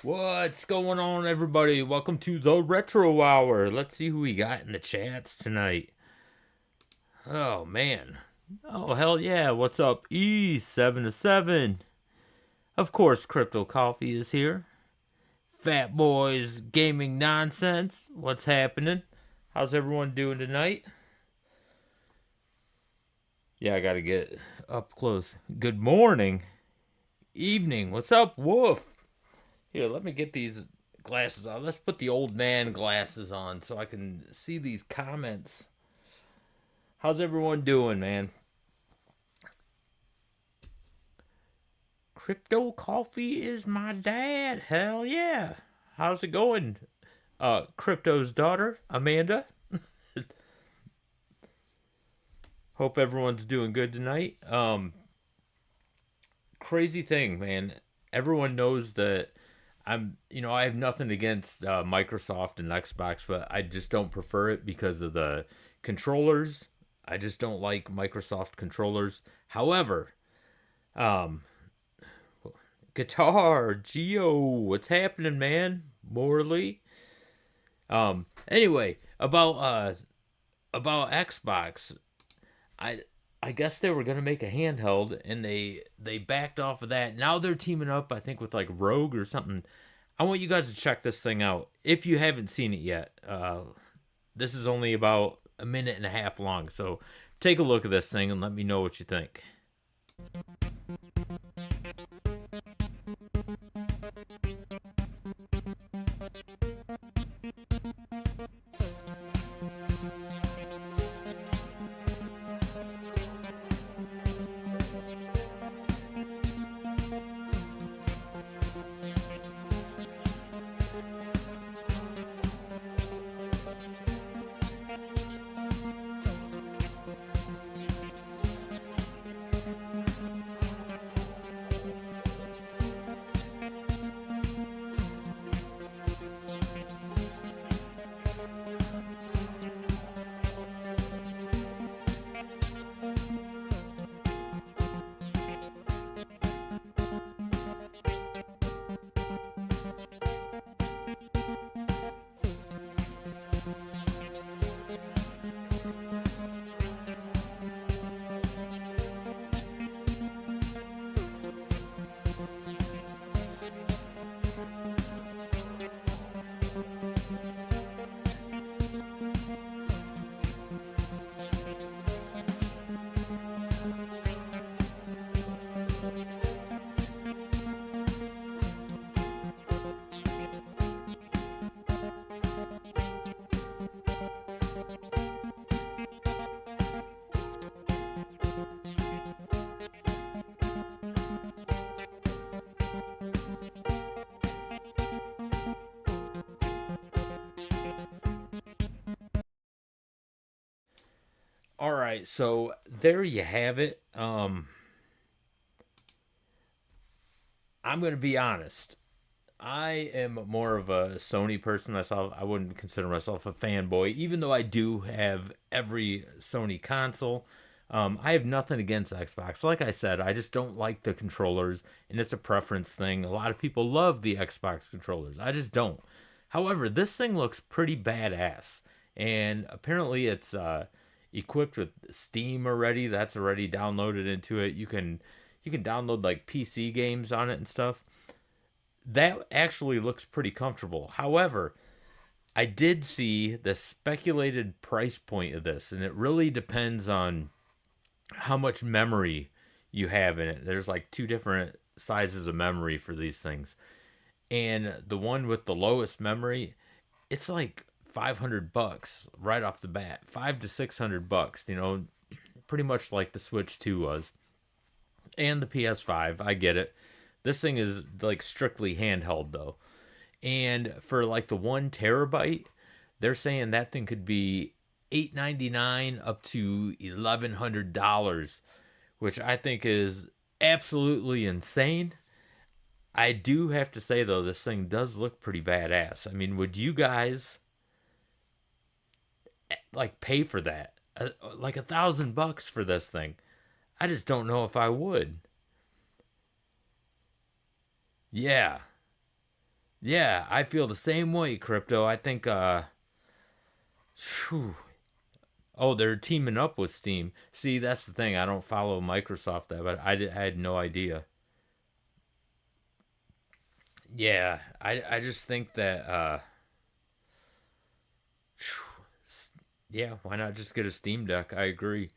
What's going on, everybody? Welcome to the Retro Hour. Let's see who we got in the chats tonight. Oh, man. Oh, hell yeah. What's up? E7 to 7. Of course, Crypto Coffee is here. Fat Boys Gaming Nonsense. What's happening? How's everyone doing tonight? Yeah, I gotta get up close. Good morning. Evening. What's up, Wolf? Here, let me get these glasses on. Let's put the old man glasses on so I can see these comments. How's everyone doing, man? Crypto Coffee is my dad. Hell yeah. How's it going? Crypto's daughter, Amanda. Hope everyone's doing good tonight. Crazy thing, man. Everyone knows that I have nothing against Microsoft and Xbox, but I just don't prefer it because of the controllers. I just don't like Microsoft controllers. However, um, guitar, Geo, what's happening, man? Morley. Anyway, about Xbox, I I guess they were gonna make a handheld, and they backed off of that. Now they're teaming up, I think, with like Rogue or something. I want you guys to check this thing out if you haven't seen it yet. This is only about a minute and a half long, so take a look at this thing and let me know what you think. All right, so there you have it. I'm gonna be honest. I am more of a Sony person myself. I wouldn't consider myself a fanboy, even though I do have every Sony console. I have nothing against Xbox. Like I said, I just don't like the controllers, and it's a preference thing. A lot of people love the Xbox controllers. I just don't. However, this thing looks pretty badass, and apparently it's equipped with Steam already. That's already downloaded into it. You can download like PC games on it and stuff. That actually looks pretty comfortable. However, I did see the speculated price point of this, and it really depends on how much memory you have in it. There's like two different sizes of memory for these things. And the one with the lowest memory, it's like 500 bucks right off the bat. 5 to 600 bucks, pretty much like the Switch 2 was. And the PS5, I get it. This thing is like strictly handheld though. And for like the 1 terabyte, they're saying that thing could be $899 up to $1,100, which I think is absolutely insane. I do have to say though, this thing does look pretty badass. I mean, would you guys like pay for that? Like $1,000 for this thing? I just don't know if I would. Yeah, Yeah, I feel the same way, Crypto. I think phew. Oh, they're teaming up with Steam. See, that's the thing. I don't follow Microsoft that, but I had no idea. Yeah, I just think that phew, yeah, why not just get a Steam Deck? I agree.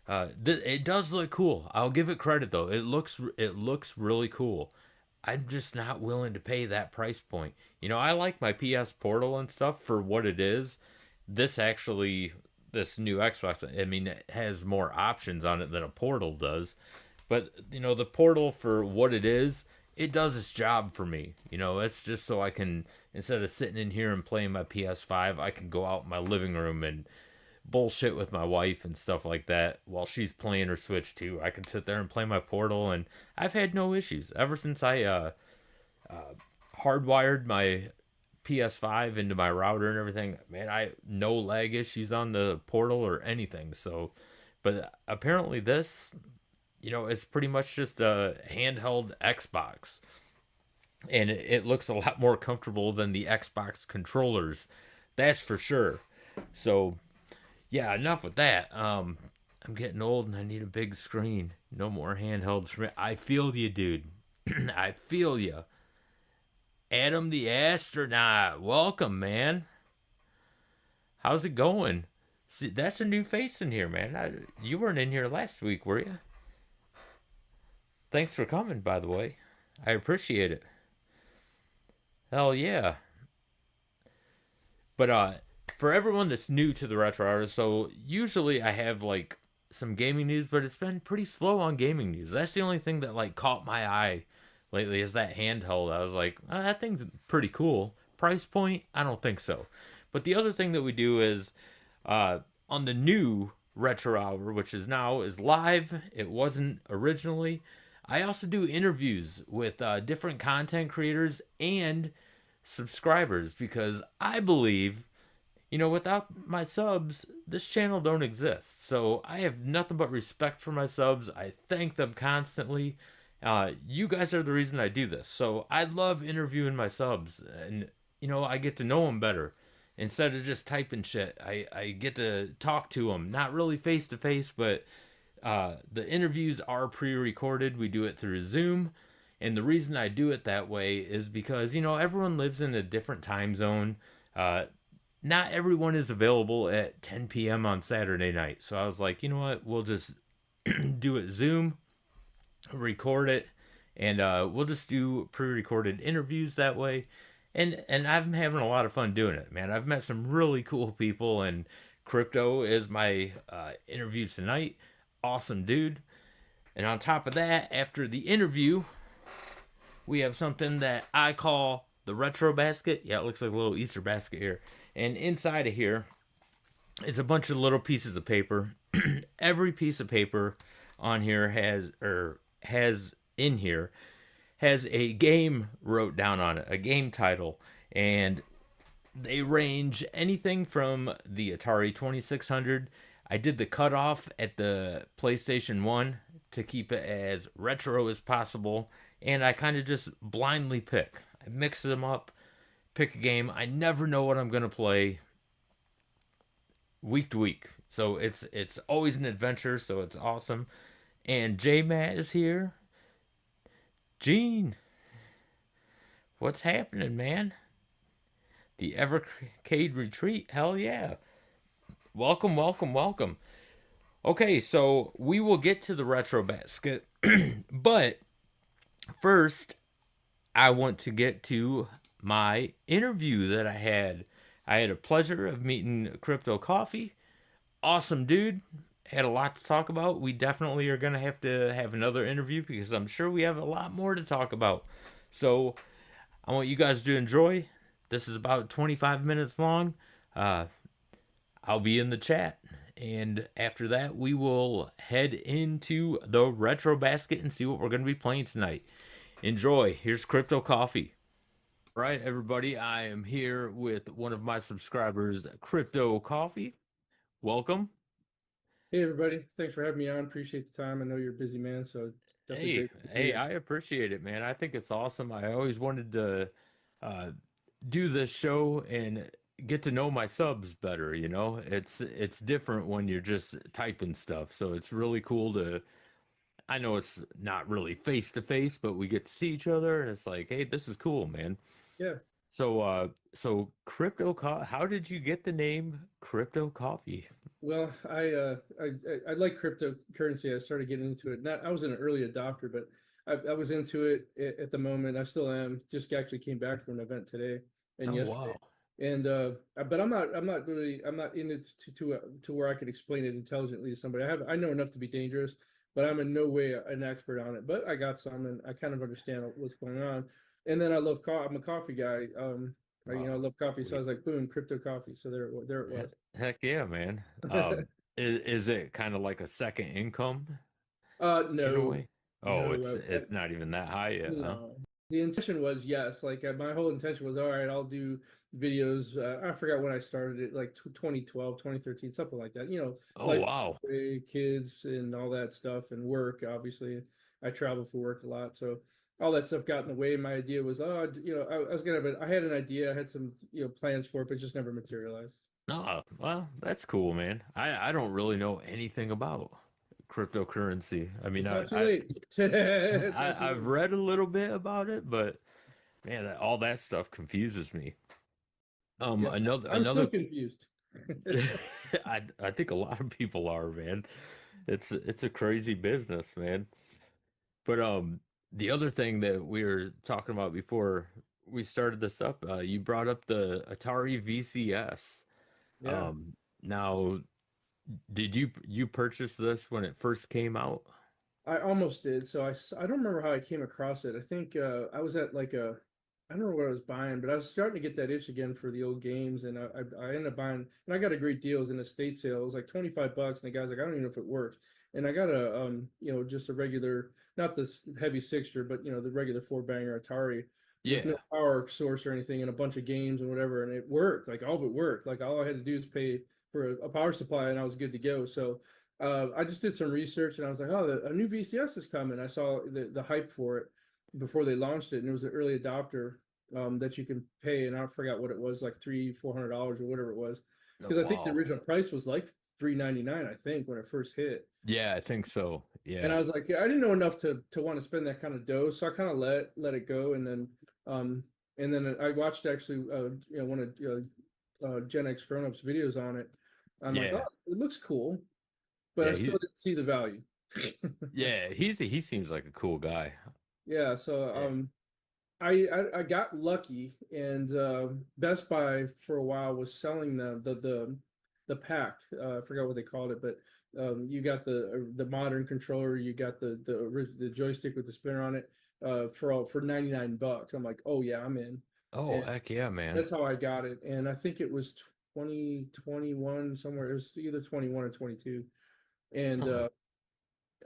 It does look cool. I'll give it credit though. It looks really cool. I'm just not willing to pay that price point. I like my PS Portal and stuff for what it is. This actually, this new Xbox, I mean, it has more options on it than a Portal does. But the Portal for what it is, it does its job for me. It's just so I can, instead of sitting in here and playing my PS5, I can go out in my living room and bullshit with my wife and stuff like that while she's playing her Switch too. I can sit there and play my Portal, and I've had no issues ever since I hardwired my PS5 into my router and everything. Man, I no lag issues on the Portal or anything. So, but apparently this, it's pretty much just a handheld Xbox, and it looks a lot more comfortable than the Xbox controllers. That's for sure. So yeah, enough with that. I'm getting old and I need a big screen. No more handhelds for me. I feel you, dude. I feel you. Adam the astronaut. Welcome, man. How's it going? See, that's a new face in here, man. You weren't in here last week, were you? Thanks for coming, by the way. I appreciate it. Hell yeah. But for everyone that's new to the retro hour, so usually I have like some gaming news, but it's been pretty slow on gaming news. That's the only thing that like caught my eye lately is that handheld. I was like, that thing's pretty cool. Price point? I don't think so. But the other thing that we do is uh, on the new retro hour, which is live. It wasn't originally. I also do interviews with different content creators and subscribers because I believe without my subs, this channel don't exist. So I have nothing but respect for my subs. I thank them constantly. You guys are the reason I do this. So I love interviewing my subs, and I get to know them better. Instead of just typing shit, I get to talk to them, not really face to face, but the interviews are pre-recorded. We do it through Zoom. And the reason I do it that way is because, everyone lives in a different time zone. Uh, not everyone is available at 10 p.m. on Saturday night. So I was like, you know what? We'll just do it Zoom, record it, and we'll just do pre-recorded interviews that way. And I'm having a lot of fun doing it, man. I've met some really cool people, and Crypto is my interview tonight. Awesome dude. And on top of that, after the interview, we have something that I call the retro basket. Yeah, it looks like a little Easter basket here. And inside of here, it's a bunch of little pieces of paper. Every piece of paper on here has in here has a game wrote down on it, a game title, and they range anything from the Atari 2600. I did the cutoff at the PlayStation 1 to keep it as retro as possible, and I kind of just blindly pick. I mix them up, pick a game. I never know what I'm going to play week to week. So it's always an adventure, so it's awesome. And J Matt is here. Gene, what's happening, man? The evercade retreat. Hell yeah. Welcome, welcome, welcome. Okay, so we will get to the retro basket, but first I want to get to my interview that I had. I had a pleasure of meeting Crypto Coffee. Awesome dude. Had a lot to talk about. We definitely are going to have another interview because I'm sure we have a lot more to talk about. So I want you guys to enjoy. This is about 25 minutes long. Uh, I'll be in the chat. And after that, we will head into the retro basket and see what we're going to be playing tonight. Enjoy. Here's Crypto Coffee. All right, everybody. I am here with one of my subscribers, Crypto Coffee. Welcome. Hey everybody, thanks for having me on. Appreciate the time. I know you're a busy man, so definitely Hey, grateful to be hey, here. I appreciate it, man. I think it's awesome. I always wanted to. uh, do this show and get to know my subs better, you know? It's different when you're just typing stuff. So it's really cool to I know it's not really face to face, but we get to see each other and it's like, hey, this is cool, man. Yeah. So how did you get the name Crypto Coffee? Well, I like cryptocurrency. I started getting into it. Not I was an early adopter, but I was into it at the moment. I still am. Just actually came back from an event today and Oh yesterday, wow. and but I'm not in it to where I could explain it intelligently to somebody. I know enough to be dangerous, but I'm in no way an expert on it. But I got some, and I kind of understand what's going on. And then I love I'm a coffee guy. I Wow. love coffee, so I Sweet. was like, boom, crypto coffee. So there it was. Heck yeah, man. Is it kind of like a second income in a No, way? Oh, no, it's not even that high yet, huh? no. The intention was yes, like my whole intention was all right, I'll do videos. I forgot when I started it, like 2012, 2013, something like that. Oh Life, wow. kids, and all that stuff, and work. Obviously, I travel for work a lot, so all that stuff got in the way. My idea was, I was gonna, but I had an idea, I had some, plans for it, but just never materialized. No, well, that's cool, man. I don't really know anything about cryptocurrency. I mean, It's not too late. It's not too I've late. read a little bit about it, but man, all that stuff confuses me. Yeah, I'm still Another confused. I think a lot of people are, man. It's a crazy business, man. But the other thing that we were talking about before we started this up, you brought up the Atari VCS. Yeah. Now, did you purchase this when it first came out? I almost did. So I don't remember how I came across it. I think I was at like I don't know what I was buying, but I was starting to get that itch again for the old games, and I ended up buying, and I got a great deal. It was in a state sale. It was like 25 bucks, and the guy's like, I don't even know if it works. And I got a just a regular, not this heavy sixture, but the regular four banger Atari with no Yeah. power source or anything, and a bunch of games and whatever, and it worked. Like all of it worked. Like all I had to do is pay for a power supply, and I was good to go. So I just did some research and I was like, oh, a new VCS is coming. I saw the hype for it before they launched it, and it was an early adopter that you can pay, and I forgot what it was, like $300-400 or whatever it was, No, because I think the wow. original price was like 399, I think, when it first hit. Yeah, I think so. And I Yeah. was like, yeah, I didn't know enough to want to spend that kind of dough, so I kind of let it go, um, and then I watched actually one of Gen X Grown Ups videos on it. I'm like, oh, Yeah. it looks cool, but I Yeah, still didn't see the value. he seems like a cool guy. Yeah, so Yeah. I got lucky, and Best Buy for a while was selling the pack. I forgot what they called it, but you got the modern controller, you got the joystick with the spinner on it for 99 bucks. I'm like, oh yeah, I'm in, Oh, and heck yeah, man. that's how I got it. And I think it was 2021 somewhere. It was either 21 or 22, and Oh,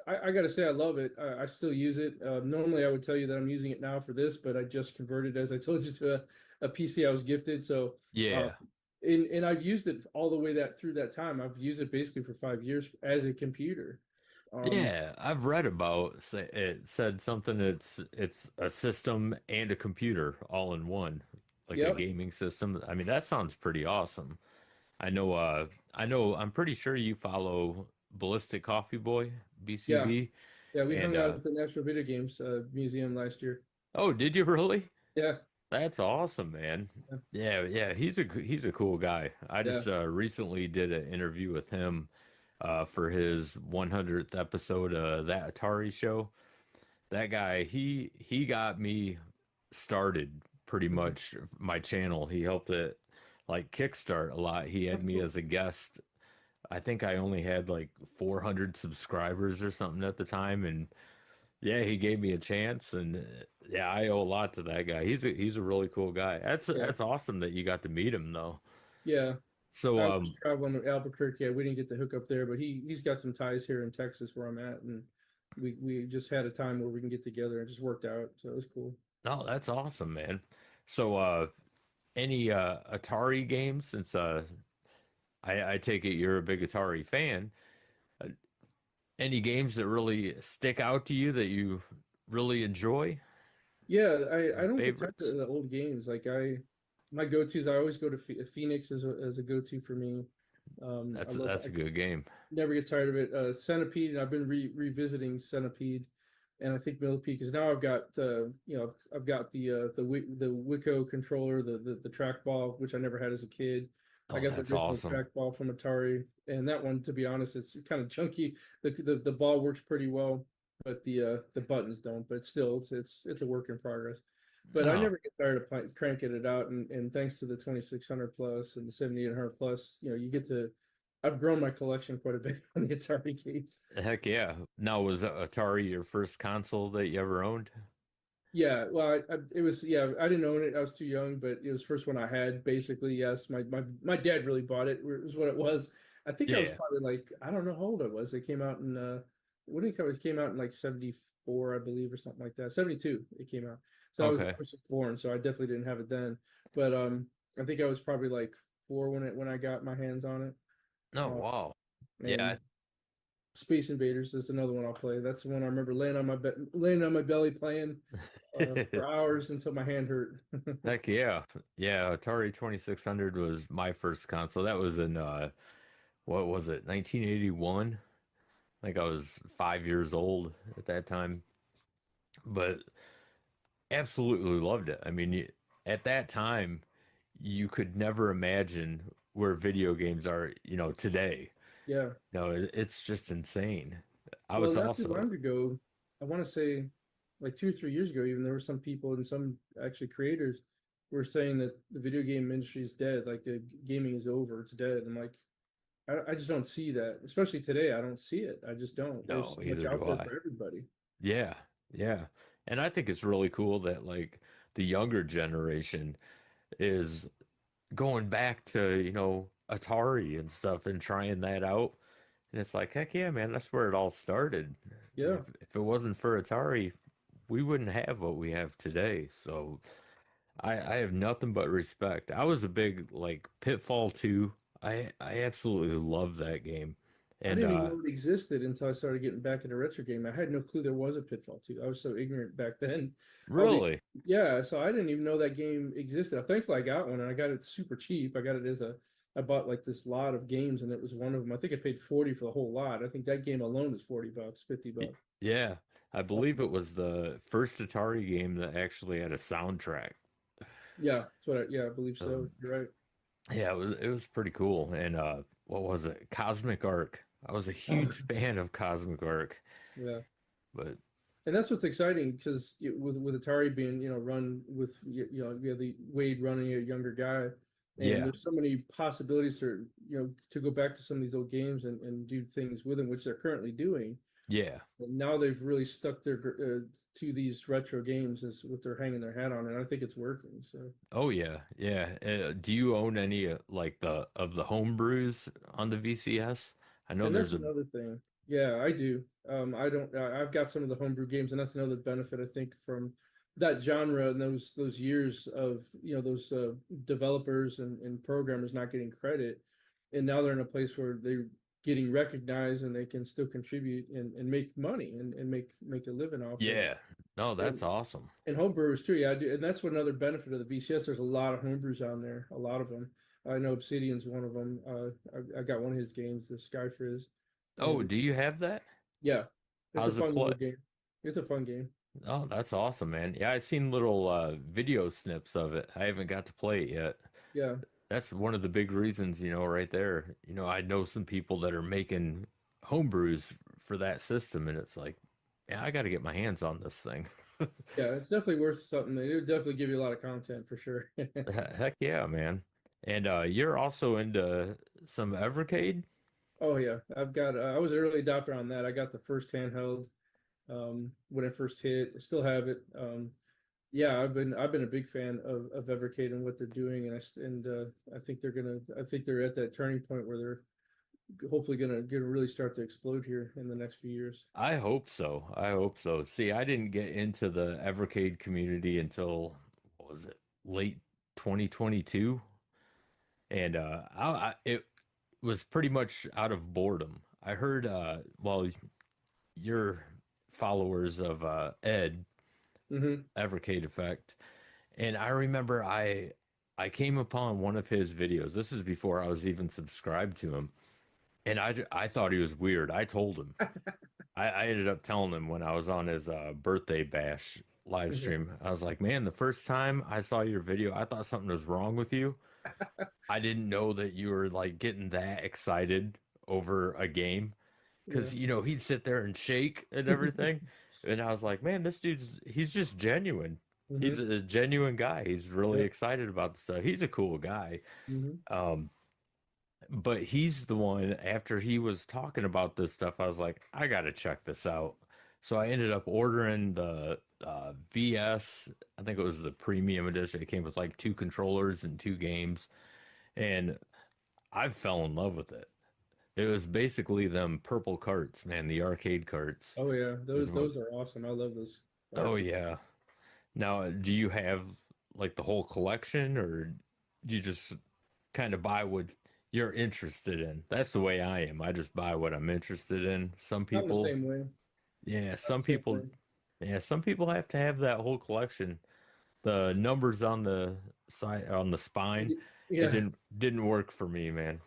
I got to say, I love it. I still use it. Normally, I would tell you that I'm using it now for this, but I just converted, as I told you, to a PC I was gifted. So, yeah. and I've used it all the way through that time. I've used it basically for 5 years as a computer. Um, Yeah, I've read about it said something it's a system and a computer all in one, like a yep, gaming system. I mean, that sounds pretty awesome. I know I'm pretty sure you follow Ballistic Coffee Boy, yeah, BCB, yeah. We and hung out at the National Video Games Museum last year. oh, did you really? Yeah, That's awesome, man. yeah, Yeah, he's a cool guy. I yeah. just recently did an interview with him for his 100th episode of that Atari show. That guy, he got me started pretty Mhm. much my channel. He helped it like kickstart a lot. He had That's me cool. as a guest. I think I only had like 400 subscribers or something at the time, and yeah, he gave me a chance, and yeah, I owe a lot to that guy. He's a really cool guy. Yeah, That's awesome that you got to meet him though. yeah. So I was traveling to Albuquerque. Yeah, we didn't get to hook up there, but he's got some ties here in Texas where I'm at, and we just had a time where we can get together and it just worked out. So it was cool. no, that's awesome, man. So any Atari games since I take it you're a big Atari fan. Uh, any games that really stick out to you that you really enjoy? Yeah, I don't get tired Favorites? of the old games. Like my go-tos, I always go to Phoenix as a go-to for me. I love That's a good game. never get tired of it. Centipede, I've been revisiting Centipede, and I think Millipede because now I've got I've got the Wiko controller, the trackball, which I never had as a kid. I Oh, got the that's original awesome. trackball from Atari, and that one, to be honest, it's kind of chunky. The ball works pretty well, but the buttons don't. But still, it's a work in progress. But I Oh, never get tired of cranking it out, and thanks to the 2600 plus and the 7800 plus, you get to I've grown my collection quite a bit on the Atari games. heck yeah. Now, was Atari your first console that you ever owned? Yeah, well, it was yeah. I didn't own it. I was too young, but it was the first one I had. Basically, yes. My dad really bought it. Was what it was. I think I was Yeah. probably like I don't know how old I was. It came out in when did it come? It came out in like 74, I believe, or something like that. 72, it came out. So Okay. I was just born, so I definitely didn't have it then. But I think I was probably like 4 when I got my hands on it. Oh, Uh, wow. and Yeah. Space Invaders is another one I'll play. That's the one I remember laying on my belly playing for hours until my hand hurt. Heck yeah. Yeah, Atari 2600 was my first console. That was in what was it? 1981. I think I was 5 years old at that time, but absolutely loved it. I mean, at that time, you could never imagine where video games are, today. Yeah. No, it's just insane. I Well, was not too also, long ago, I want to say like 2 or 3 years ago, even there were some people and some actually creators were saying that the video game industry is dead. Like the gaming is over. It's dead. I'm like, I just don't see that. Especially today, I don't see it. I just don't. There's no, so much either out do there I. for everybody. Yeah, yeah. And I think it's really cool that like the younger generation is going back to, Atari and stuff and trying that out. And it's like, heck yeah, man, that's where it all started. And Yeah. if it wasn't for Atari, we wouldn't have what we have today. So I have nothing but respect. I was a big like Pitfall 2. I absolutely love that game. I And didn't even know it existed until I started getting back into retro game. I had no clue there was a Pitfall 2. I was so ignorant back then. All the really, Yeah, so I didn't even know that game existed. Thankfully, I got one and I got it super cheap. I got it as a I bought like this lot of games and it was one of them. I think I paid 40 for the whole lot. I think that game alone was 40 bucks, 50 bucks. Yeah, I believe it Um, was the first Atari game that actually had a soundtrack. yeah, yeah, I believe so. Um, You're right. yeah, it was pretty cool. And what was it? Cosmic Arc. I was a Oh, huge fan of Cosmic Arc, yeah. but And that's what's exciting because with Atari being run with you have the Wade running a younger guy, and yeah, there's so many possibilities for to go back to some of these old games and do things with them, which they're currently doing. yeah. And now they've really stuck their to these retro games as what they're hanging their hat on, and I think it's working. So. Oh yeah, yeah. Do you own any like the home brews on the VCS? I know And that's there's a another thing. Yeah, I do. I don't. I've got some of the homebrew games, and that's another benefit I think from that genre and those years of those developers and programmers not getting credit, and now they're in a place where they're getting recognized and they can still contribute and make money and make a living off of it. yeah. No, And that's awesome. and homebrewers too. Yeah, I do, and that's what another benefit of the VCS. There's a lot of homebrews on there, a lot of them. I know Obsidian's one of them. I got one of his games, the Sky Frizz, Oh, and do you have that? yeah, it's a How's it fun play? little game. It's a fun game. Oh, that's awesome, man. Yeah, I've seen little video snips of it. I haven't got to play it yet. Yeah, That's one of the big reasons, right there. I know some people that are making homebrews for that system, and it's like, yeah, I got to get my hands on this thing. yeah, it's definitely worth something. It would definitely give you a lot of content for sure. Heck yeah, man. And you're also into some evercade? Oh yeah, I've got. I was an early adopter on that. I got the first handheld when it first hit. I still have it. Yeah, I've been a big fan of Evercade and what they're doing, I think I think they're at that turning point where they're hopefully gonna really start to explode here in the next few years. I hope so. I hope so. See, I didn't get into the evercade community until, what was it, late 2022? And it was pretty much out of boredom. I heard, well, you're followers of Ed. Hmm. evercade effect. And I remember I came upon one of his videos. This is before I was even subscribed to him. And I thought he was weird. I told him. I ended up telling him when I was on his birthday bash live stream. I was like, man, the first time I saw your video, I thought something was wrong with you. I didn't know that you were like getting that excited over a game Yeah. because he'd sit there and shake and everything. And I was like, man, he's just genuine. He's Hmm. a genuine guy. He's really Yep. excited about the stuff. He's a cool guy. Hmm. Um, but he's the one, after he was talking about this stuff, I was like, I gotta check this out. So I ended up ordering the VS. I think it was the premium edition. It came with like two controllers and two games. And I fell in love with it. It was basically them purple carts, man, the arcade carts. Oh yeah, Is what, those are awesome. I love those oh arcade. yeah. Now, do you have like the whole collection, or do you just kind of buy what you're interested in? That's the way I am. I just buy what I'm interested in. Some I'm the people, same way. yeah, I'm some the same people, way. yeah, some people have to have that whole collection. The numbers on the side on the spine, it Yeah, didn't work for me, man.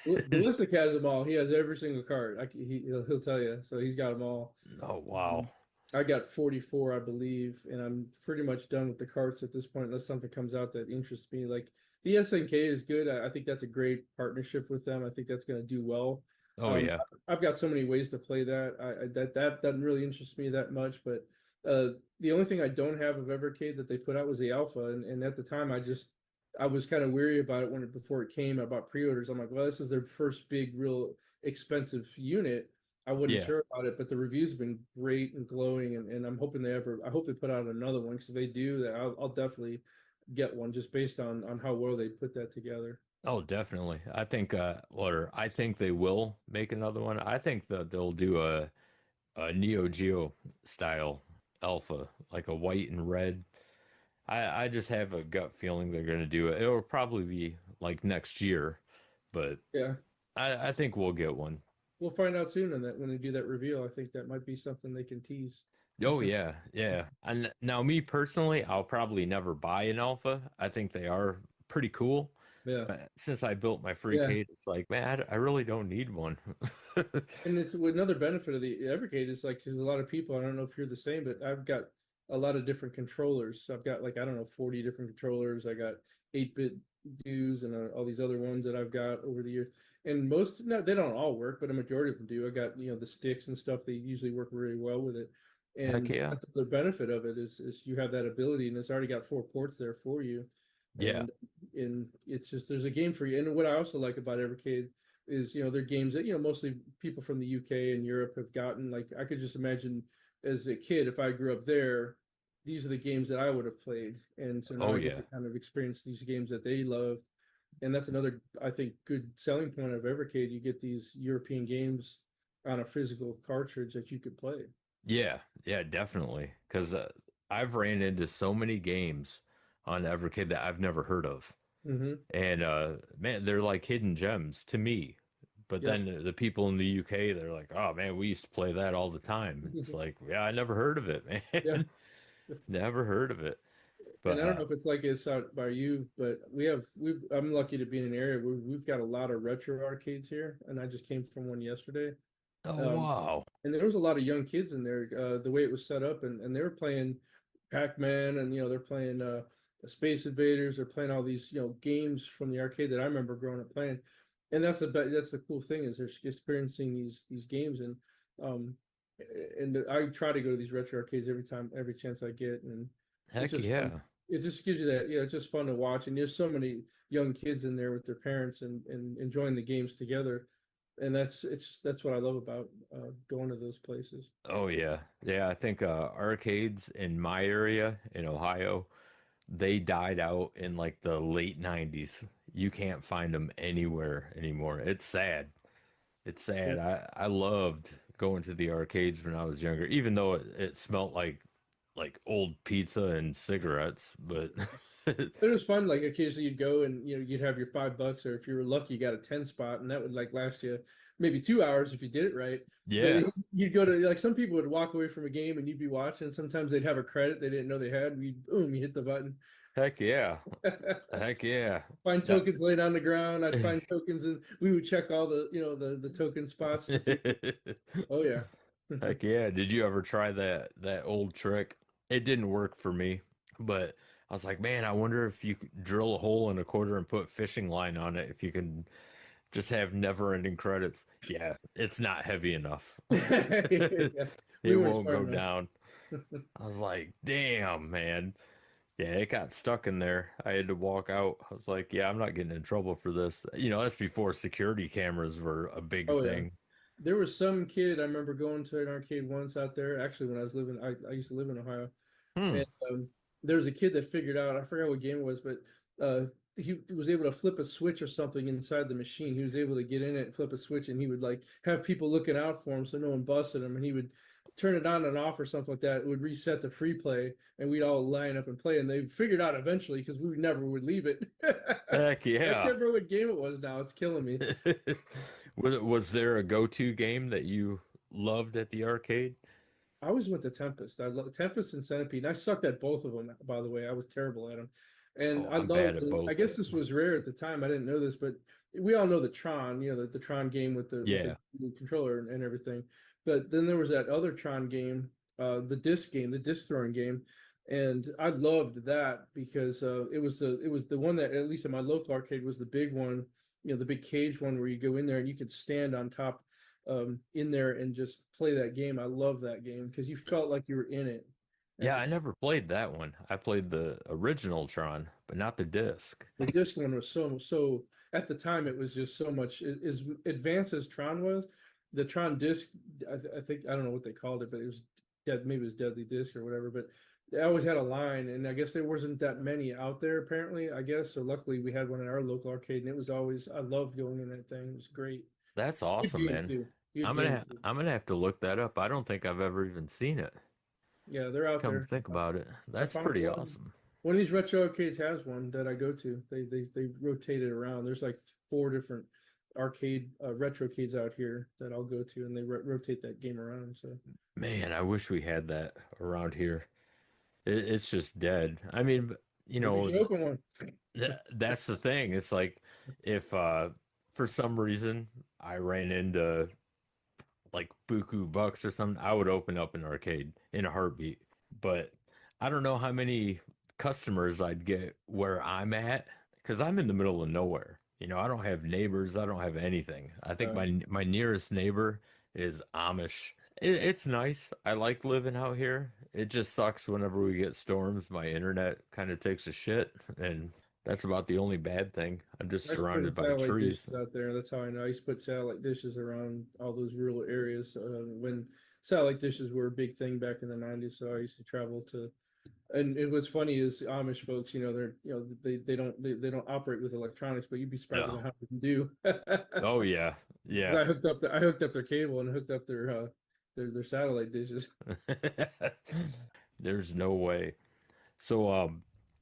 Ballistic has them all. He has every single card. He'll tell you. So he's got them all. Oh Um, wow. I got 44, I believe, and I'm pretty much done with the carts at this point, unless something comes out that interests me. Like the SNK is good. I think that's a great partnership with them. I think that's going to do well. Oh Um, yeah. I've got so many ways to play that. That doesn't really interest me that much. But the only thing I don't have of Evercade that they put out was the alpha, and at the time I was kind of weary about it before it came about pre-orders. I'm like, well, this is their first big, real expensive unit. I wasn't Yeah. sure about it, but the reviews have been great and glowing, and I'm hoping I hope they put out another one because if they do, that I'll definitely get one just based on how well they put that together. Oh, definitely. I think or I think they will make another one. I think that they'll do a Neo Geo style alpha, like a white and red. I just have a gut feeling they're gonna do it. It'll probably be like next year, but Yeah, I think we'll get one. we'll find out soon on that when they do that reveal. I think that might be something they can tease. Oh yeah, yeah. And now me personally, I'll probably never buy an alpha. I think they are pretty cool. Yeah, But since I built my yeah. FreeCade, it's like, man, I really don't need one. And it's another benefit of the Evercade is like there's a lot of people. I don't know if you're the same, but I've got a lot of different controllers. So I've got like I don't know 40 different controllers. I got 8-bit dues and all these other ones that I've got over the years. And most no, they don't all work, but a majority of them do. I got the sticks and stuff. They usually work really well with it. Heck And yeah. that's the benefit of it is you have that ability, and it's already got 4 ports there for you. Yeah. And it's just there's a game for you. And what I also like about Evercade is they're games that mostly people from the UK and Europe have gotten. Like I could just imagine as a kid if I grew up there, these are the games that I would have played, and so now Oh I get yeah. to kind of experience these games that they loved, and that's another I think good selling point of Evercade. You get these European games on a physical cartridge that you could play. Yeah. Yeah, definitely. Because I've ran into so many games on Evercade that I've never heard of. Hmm. And man, they're like hidden gems to me. But Yep. then the people in the UK, they're like, oh man, we used to play that all the time. It's like, yeah, I never heard of it, Yeah. man. Never heard of it. But And I don't know if it's like it's out by you, but I'm lucky to be in an area where we've got a lot of retro arcades here, and I just came from one yesterday. oh Um, wow. and there was a lot of young kids in there, the way it was set up, and they were playing Pac-Man, and they're playing Space Invaders, they're playing all these games from the arcade that I remember growing up playing, and that's the cool thing is they're experiencing these games, um, and I try to go to these retro arcades every chance I get, and it's Heck just fun. yeah. It just gives you that, it's just fun to watch, and there's so many young kids in there with their parents and enjoying the games together, and that's what I love about going to those places. Oh yeah. Yeah, I think arcades in my area in Ohio, they died out in like the late 90s. You can't find them anywhere anymore. It's sad. It's Yeah. sad. I loved going to the arcades when I was younger, even though it smelled like old pizza and cigarettes, but It was fun. Like occasionally you'd go and you'd have your $5, or if you were lucky, you got a 10 spot, and that would like last you maybe 2 hours if you did it right. But Yeah. you'd go to like some people would walk away from a game and you'd be watching. Sometimes they'd have a credit they didn't know they had. And you boom, you hit the button. Heck yeah. Heck yeah. Find That tokens laid on the ground. I'd find tokens, and we would check all the the token spots to see. Oh yeah. Heck yeah. Did you ever try that old trick? It didn't work for me, but I was like, man, I wonder if you could drill a hole in a quarter and put fishing line on it, if you can just have never-ending credits. Yeah, it's not heavy enough. Yeah, we It weren't won't smart go enough. down. I was like, damn, man. Yeah, it got stuck in there. I had to walk out. I was like, yeah, I'm not getting in trouble for this. That's before security cameras were a big Oh yeah. thing. There was some kid I remember going to an arcade once out there. Actually, when I was living, I used to live in Ohio, Hmm. and there was a kid that figured out. I forgot what game it was, but uh, he was able to flip a switch or something inside the machine. He was able to get in it and flip a switch, and he would like have people looking out for him so no one busted him. And he would turn it on and off or something like that. It would reset the free play, and we'd all line up and play. And they figured out eventually because we never would leave it. Heck I yeah. can't remember what game it was now. It's killing me. Was there a go-to game that you loved at the arcade? I always went to Tempest. I love Tempest and Centipede. And I sucked at both of them, by the way. I was terrible at them. And Oh, I I'm bad loved, at I both. guess this was rare at the time. I didn't know this, but we all know the Tron, the Tron game with the Yeah. controller and everything. But then there was that other Tron game, the disc throwing game. And I loved that because it was the one that, at least in my local arcade, was the big one, the big cage one where you go in there and you could stand on top in there and just play that game. I love that game because you felt like you were in it at Yeah, the I time. never played that one. I played the original Tron, but not the disc. The disc one was so at the time it was just so much as advanced as Tron was. The Tron disc, I think I don't know what they called it, but it was dead. Maybe it was Deadly Disc or whatever. But they always had a line, and I guess there wasn't that many out there apparently. I guess so. Luckily, we had one in our local arcade, and it was always I loved going in that thing. It was great. That's Good awesome, game man. too. Good I'm gonna game ha too. I'm gonna have to look that up. I don't think I've ever even seen it. Yeah, they're out Come to there. think about it. I That's found pretty one. awesome. One of these retro arcades has one that I go to. They rotate it around. There's like four different arcade retro arcades out here that I'll go to, and they rotate that game around. So Man, I wish we had that around here. It's just dead. I mean, maybe you can open one. that's the thing. It's like if for some reason I ran into like buku bucks or something, I would open up an arcade in a heartbeat. But I don't know how many customers I'd get where I'm at because I'm in the middle of nowhere. I don't have neighbors. I don't have anything. I think Uh, my nearest neighbor is Amish. It's nice. I like living out here. It just sucks whenever we get storms. My internet kind of takes a shit, and that's about the only bad thing. I'm just I was putting surrounded by satellite trees. dishes out there. That's how I know. I used to put satellite dishes around all those rural areas when satellite dishes were a big thing back in the 90s. So I used to travel to. And it was funny is Amish folks, they're they don't operate with electronics, but you'd be surprised about No. how they do. Oh yeah. Because Yeah. I hooked up their cable and hooked up their satellite dishes. There's no way. So,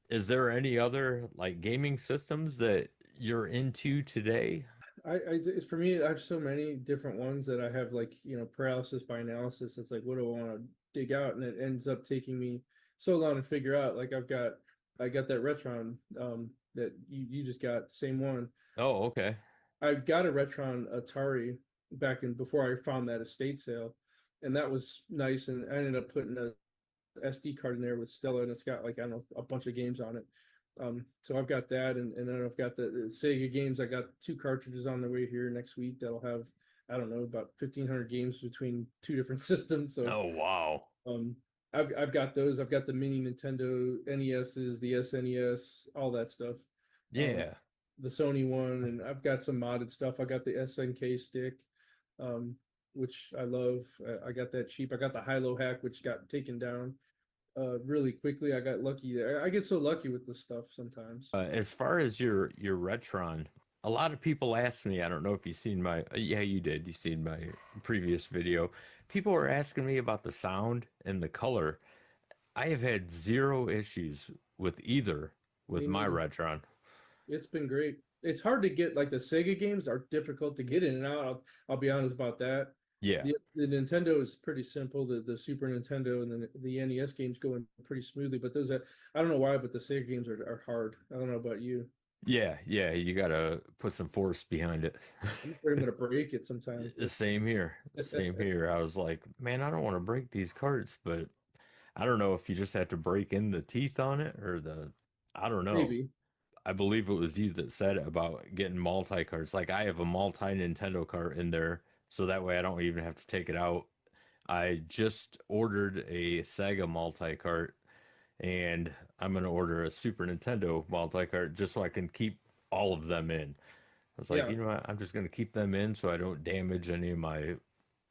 is there any other like gaming systems that you're into today? It's for me. I have so many different ones that I have like paralysis by analysis. It's like what do I want to dig out, and it ends up taking me so long to figure out. Like I got that Retron that you just got, same one. Oh, okay. I got a Retron Atari back in before I found that estate sale, and that was nice. And I ended up putting a SD card in there with Stella, and it's got like I don't know a bunch of games on it. So I've got that, and then I've got the Sega games. I got two cartridges on the way here next week that'll have I don't know about 1,500 games between two different systems. So Oh, wow. um, I've got those. I've got the mini Nintendo NESs, the SNES, all that stuff. Um, Yeah. the Sony one, and I've got some modded stuff. I got the SNK stick, um, which I love. I got that cheap. I got the high-low hack, which got taken down really quickly. I got lucky there. I get so lucky with this stuff sometimes. As far as your Retron, a lot of people ask me, I don't know if you've seen yeah, you did. You seen my previous video. People are asking me about the sound and the color. I have had zero issues with either with Me my neither. Retron. It's been great. It's hard to get like the Sega games are difficult to get in and out. I'll be honest about that. Yeah. The Nintendo is pretty simple. The Super Nintendo and the NES games go in pretty smoothly. But those that I don't know why, but the Sega games are hard. I don't know about you. Yeah, yeah, you gotta put some force behind it. I'm afraid I'm gonna break it sometimes. But Same here. Same here. I was like, man, I don't want to break these carts, but I don't know if you just have to break in the teeth on it or I don't know. maybe. I believe it was you that said it about getting multi carts. Like I have a multi Nintendo cart in there, so that way I don't even have to take it out. I just ordered a Sega multi cart and I'm gonna order a Super Nintendo multi cart just so I can keep all of them in. I was like, Yeah. you know what? I'm just gonna keep them in so I don't damage any of my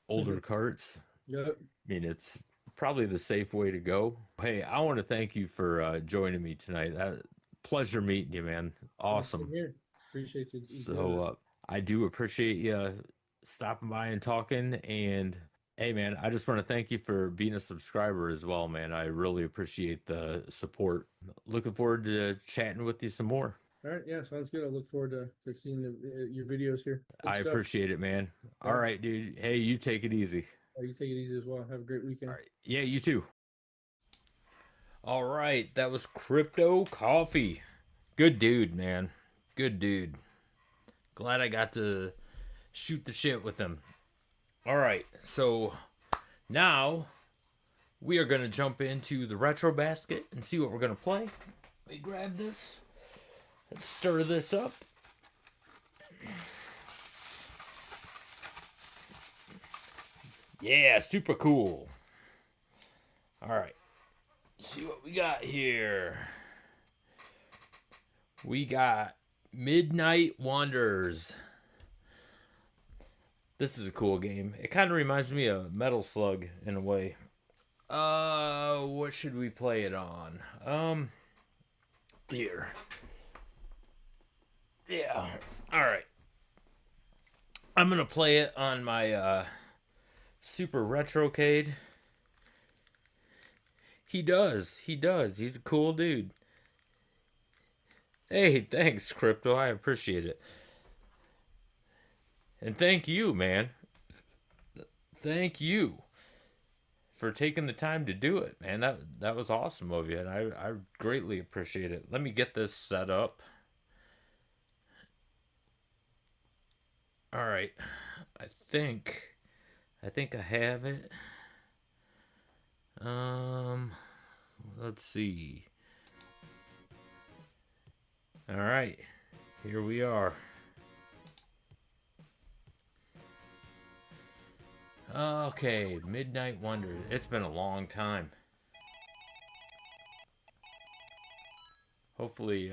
older carts. Yep. I mean, it's probably the safe way to go. Hey, I want to thank you for joining me tonight. Pleasure meeting you, man. Yeah. Same Awesome. here. Appreciate you doing So it. I do appreciate you stopping by and talking. And hey, man, I just want to thank you for being a subscriber as well, man. I really appreciate the support. Looking forward to chatting with you some more. All right. Yeah. Sounds good. I look forward to seeing your videos here. Good I stuff. appreciate it, man. All All right. right, dude. Hey, you take it easy. You take it easy as well. Have a great All weekend. right. Yeah, you too. All right, that was Crypto Coffee. Good dude, man. Good dude. Glad I got to shoot the shit with him. All right, so now we are going to jump into the retro basket and see what we're going to play. Let me grab this. Let's stir this up. Yeah, super cool. All right, let's see what we got here. We got Midnight Wanderers. This is a cool game. It kind of reminds me of Metal Slug in a way. What should we play it on? Here. Yeah. All right. I'm gonna play it on my Super Retrocade. He does. He does. He's a cool dude. Hey, thanks, Crypto. I appreciate it. And thank you, man. Thank you for taking the time to do it, man. That was awesome of you, and I greatly appreciate it. Let me get this set up. All right, I think I have it. Um, let's see. All right, here we are. Okay, Midnight Wonders. It's been a long time. Hopefully,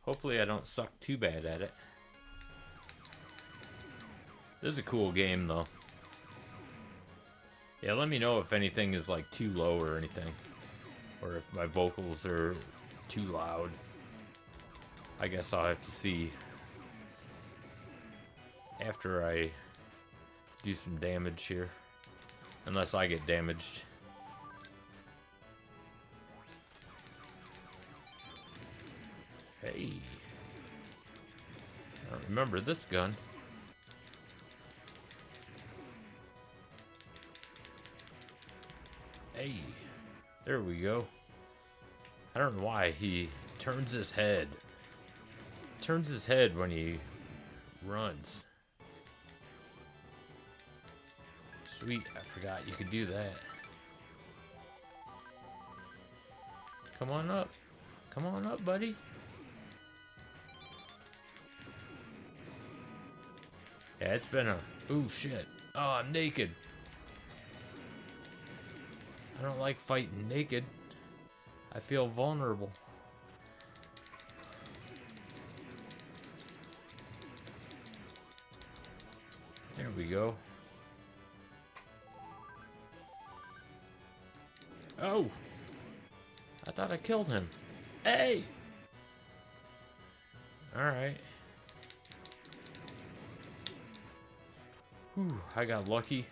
hopefully I don't suck too bad at it. This is a cool game, though. Yeah, let me know if anything is like too low or anything, or if my vocals are too loud. I guess I'll have to see after I do some damage here, unless I get damaged. Hey, I don't remember this gun. Hey, there we go. I don't know why he turns his head. Turns his head when he runs. Sweet, I forgot you could do that. Come on up. Come on up, buddy. Yeah, it's been a... Ooh, shit. Oh, I'm naked. I don't like fighting naked. I feel vulnerable. There we go. Oh! I thought I killed him. Hey! Alright. Whew, I got lucky.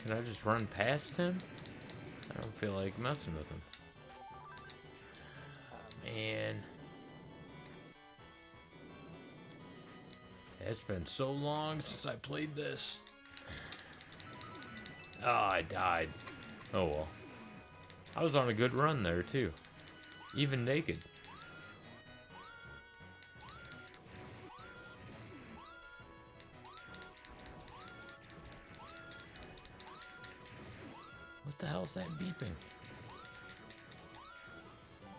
Can I just run past him? I don't feel like messing with him. Oh, man. It's been so long since I played this. Oh, I died. Oh well. I was on a good run there too. Even naked. What the hell's that beeping?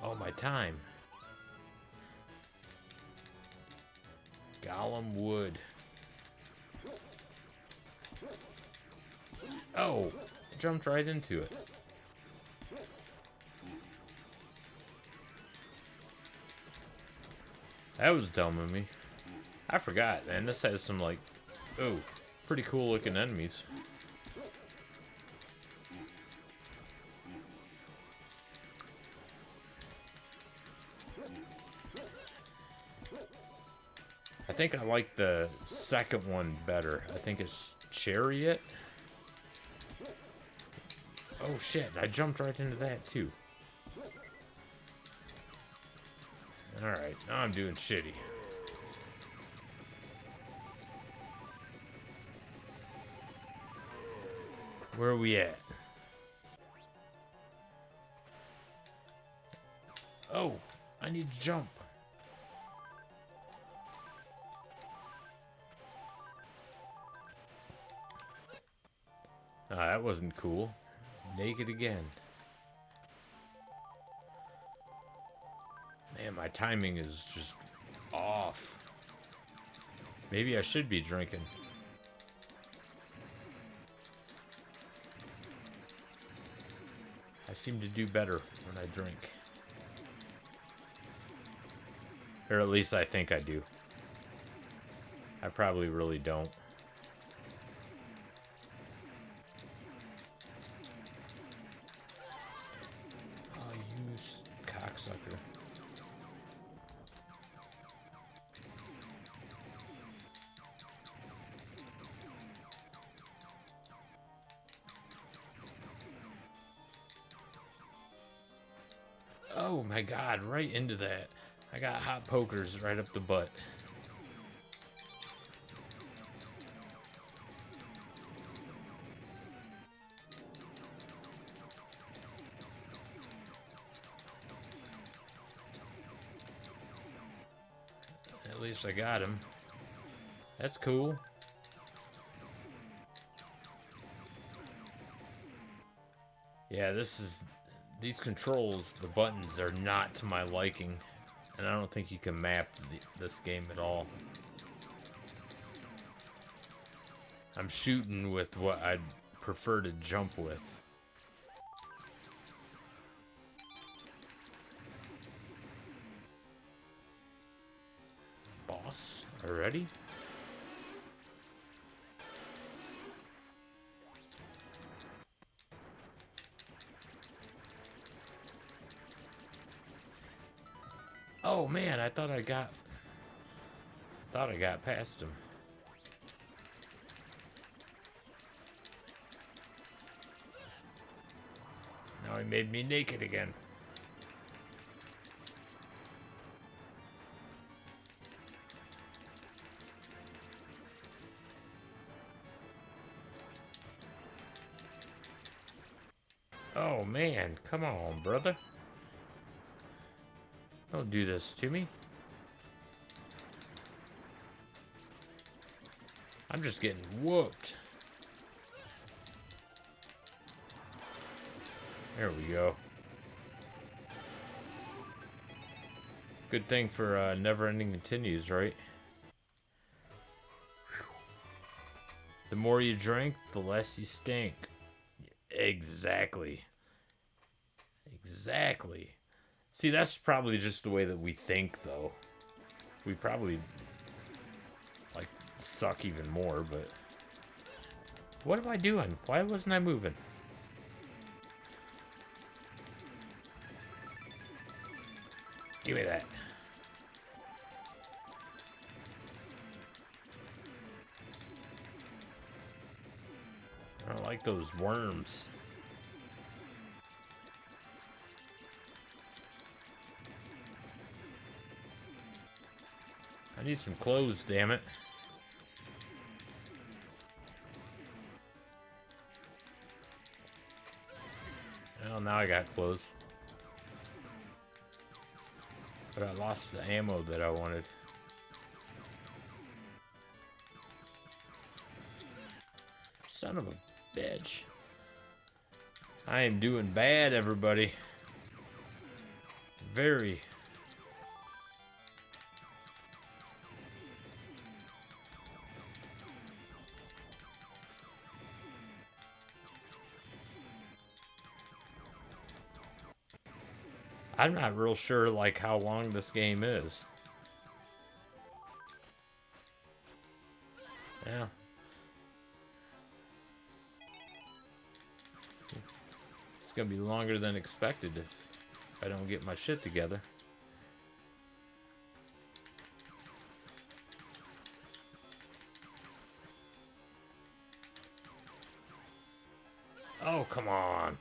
Oh, my time. Gollum Wood. Oh, jumped right into it. That was dumb of me. I forgot, man. This has some, like, oh, pretty cool looking enemies. I think I like the second one better. I think it's Chariot. Oh shit, I jumped right into that too. Alright, now I'm doing shitty. Where are we at? Oh, I need to jump. That wasn't cool. Naked again. Man, my timing is just off. Maybe I should be drinking. I seem to do better when I drink. Or at least I think I do. I probably really don't. Oh, you cocksucker. Oh my god, right into that. I got hot pokers right up the butt. At least I got him. That's cool. Yeah, these controls, the buttons are not to my liking. And I don't think you can map this game at all. I'm shooting with what I'd prefer to jump with. Boss, already? Oh man, I thought I got past him. Now he made me naked again. Oh man, come on, brother. Don't do this to me. I'm just getting whooped. There we go. Good thing for never ending continues, right? The more you drink, the less you stink. Exactly. Exactly. See, that's probably just the way that we think, though. We probably, like, suck even more, but... What am I doing? Why wasn't I moving? Give me that. I don't like those worms. I need some clothes, damn it. Well, now I got clothes. But I lost the ammo that I wanted. Son of a bitch. I am doing bad, everybody. Very. I'm not real sure, like, how long this game is. Yeah. It's gonna be longer than expected if I don't get my shit together. Oh, come on.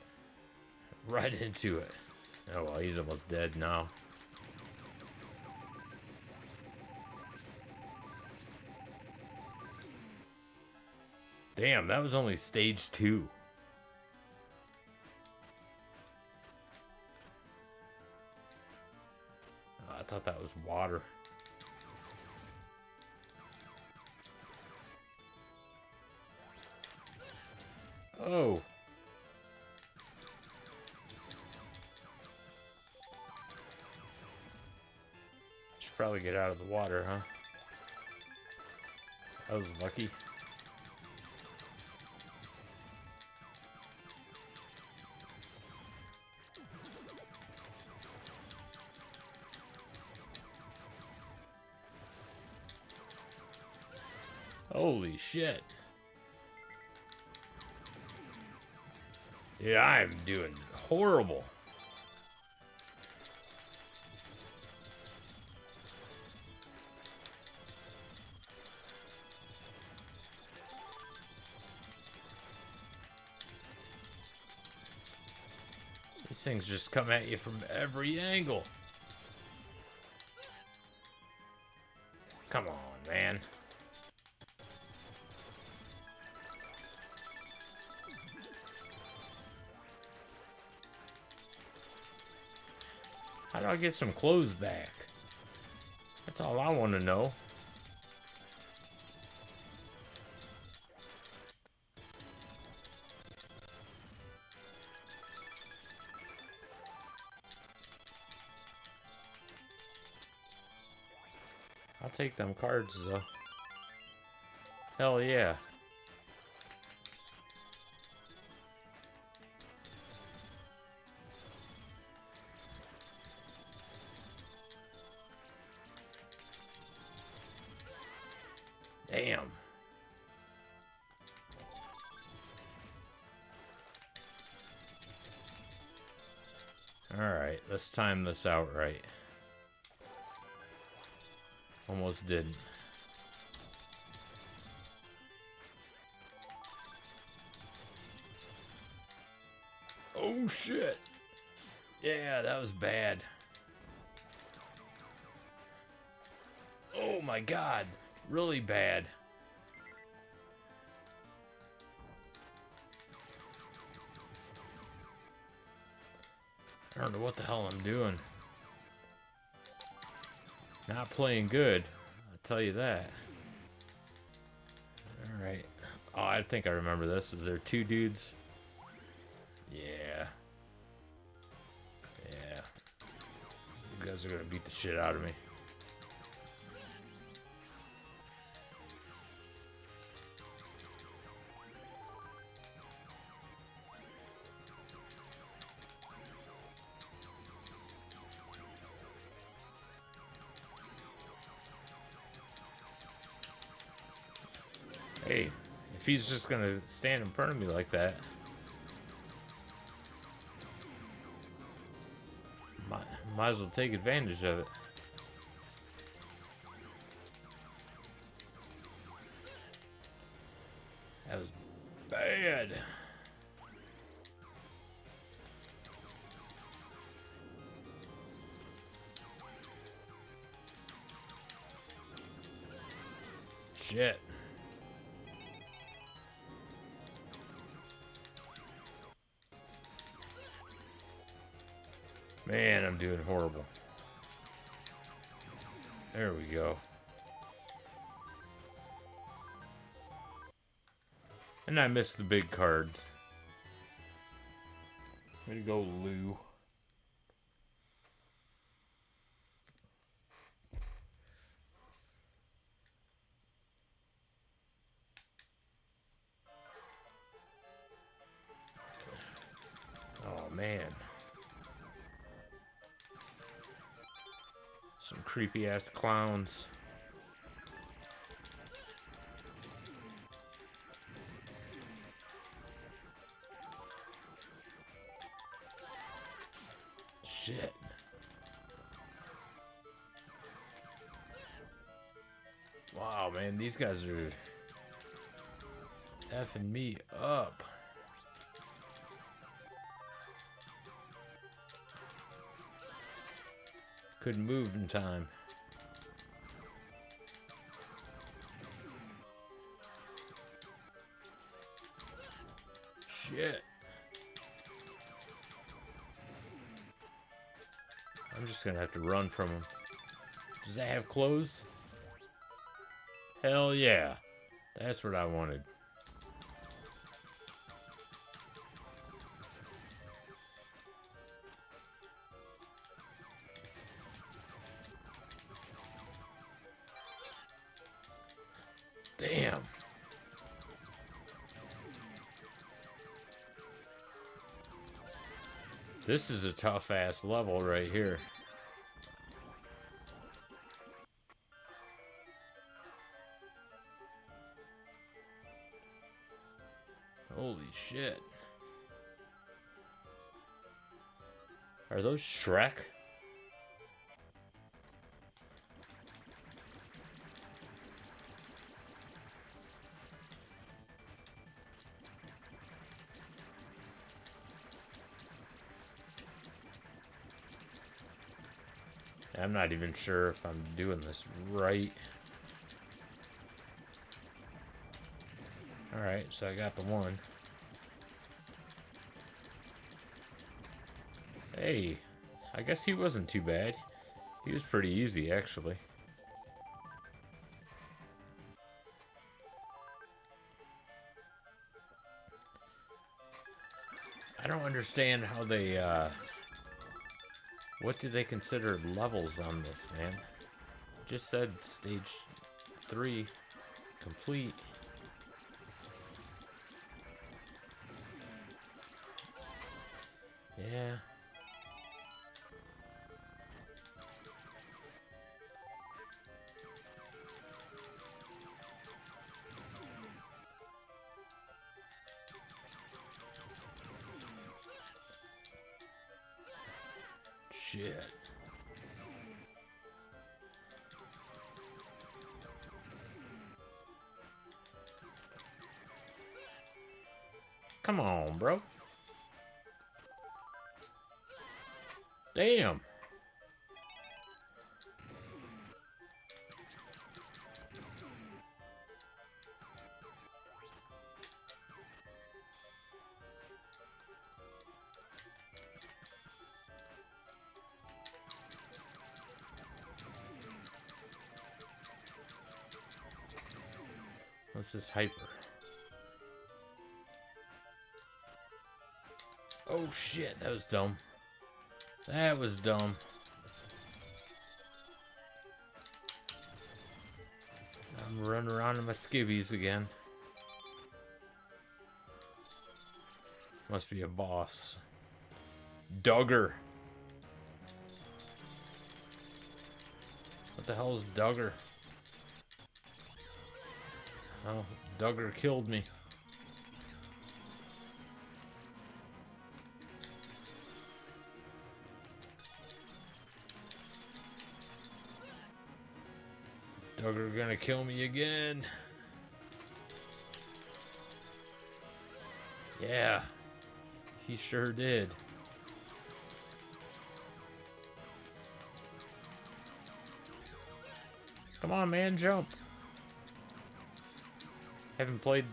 Right into it. Oh, well, he's almost dead now. Damn, that was only stage 2. Oh, I thought that was water. Oh. Should probably get out of the water, huh? That was lucky. Holy shit. Yeah, I'm doing horrible. These things just come at you from every angle. Come on, man. How do I get some clothes back? That's all I want to know. I'll take them cards, though. Hell yeah. Damn. Alright, let's time this out right. Almost didn't. Oh shit. Yeah, that was bad. Oh my god. Really bad. I don't know what the hell I'm doing. Not playing good. I'll tell you that. Alright. Oh, I think I remember this. Is there 2 dudes? Yeah. Yeah. These guys are gonna beat the shit out of me. Hey, if he's just gonna stand in front of me like that, might as well take advantage of it. That was bad. Shit. Man, I'm doing horrible. There we go. And I missed the big card. Way to go, Lou. Oh, man. Some creepy-ass clowns. Shit. Wow, man, these guys are effing me up. Couldn't move in time. Shit. I'm just gonna have to run from him. Does that have clothes? Hell yeah. That's what I wanted. Damn. This is a tough ass level right here. Holy shit. Are those Shrek? I'm not even sure if I'm doing this right. Alright, so I got the one. Hey, I guess he wasn't too bad. He was pretty easy, actually. I don't understand how they, what do they consider levels on this, man? Just said stage 3 complete. Yeah. Shit. Come on, bro. Damn. What's this hyper? Oh shit, that was dumb. That was dumb. I'm running around in my skivvies again. Must be a boss. Duggar. What the hell is Duggar? Oh, Duggar killed me. Duggar gonna kill me again. Yeah, he sure did. Come on, man, jump. Haven't played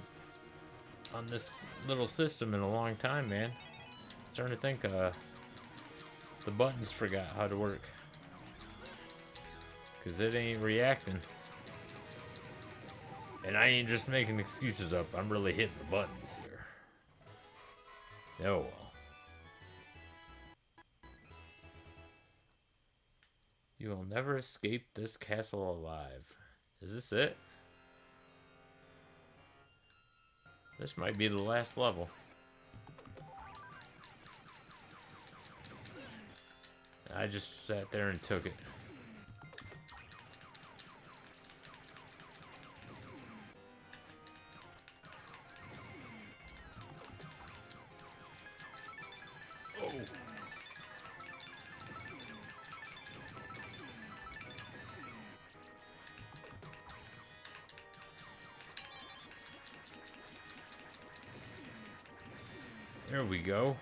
on this little system in a long time, man. Starting to think the buttons forgot how to work. Cause it ain't reacting. And I ain't just making excuses up. I'm really hitting the buttons here. Oh well. You will never escape this castle alive. Is this it? This might be the last level. I just sat there and took it. Oh. There we go.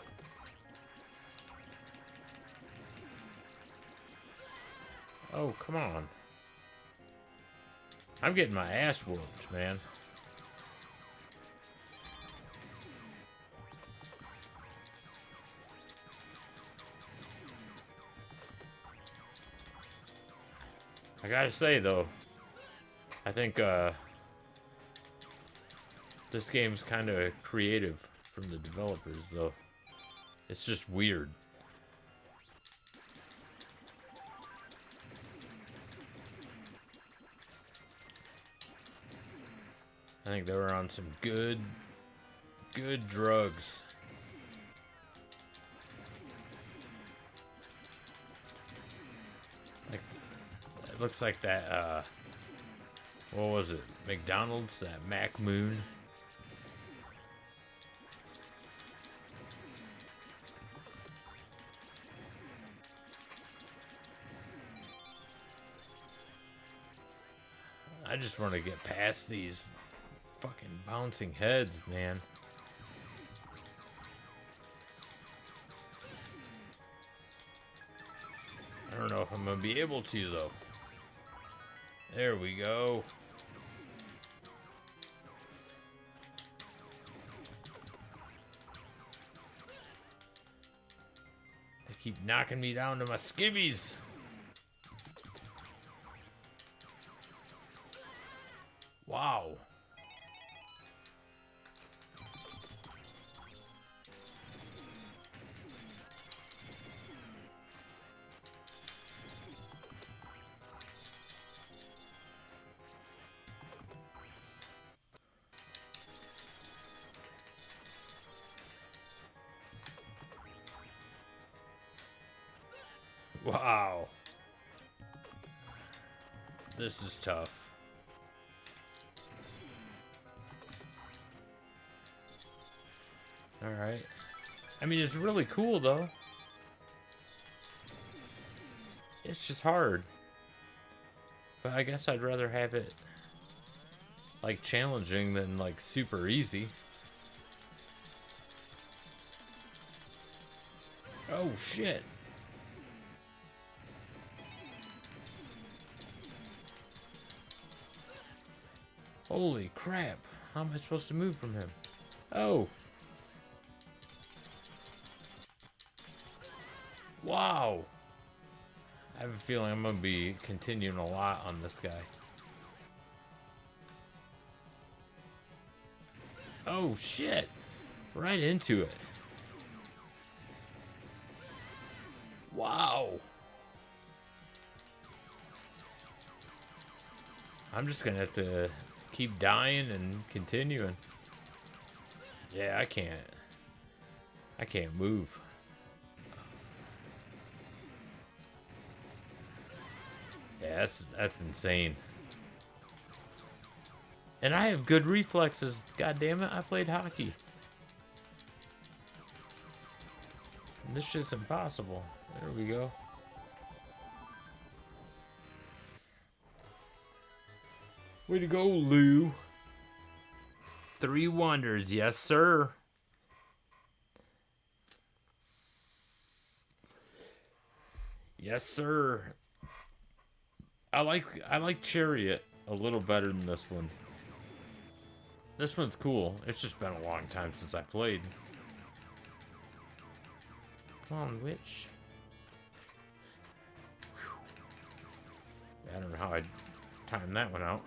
Oh, come on. I'm getting my ass whooped, man. I gotta say, though, I think this game's kind of creative from the developers, though. It's just weird. I think they were on some good drugs. Like, it looks like that, what was it? McDonald's, that Mac Moon. I just want to get past these fucking bouncing heads, man. I don't know if I'm gonna be able to, though. There we go. They keep knocking me down to my skivvies. Wow. Wow. This is tough. Alright. I mean, it's really cool, though. It's just hard. But I guess I'd rather have it, like, challenging than, like, super easy. Oh, shit. Holy crap. How am I supposed to move from him? Oh. Wow. I have a feeling I'm going to be continuing a lot on this guy. Oh, shit. Right into it. Wow. I'm just going to have to keep dying and continuing. Yeah, I can't. I can't move. Yeah, that's insane. And I have good reflexes. God damn it, I played hockey. And this shit's impossible. There we go. Way to go, Lou. 3 wonders, yes sir. Yes sir. I like Chariot a little better than this one. This one's cool. It's just been a long time since I played. Come on, witch. I don't know how I timed that one out.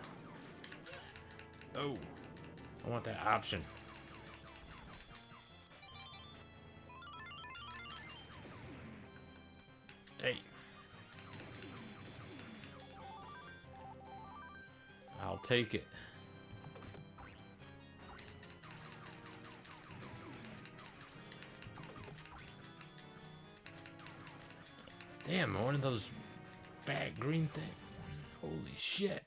Oh, I want that option. Hey. I'll take it. Damn, one of those fat green things. Holy shit.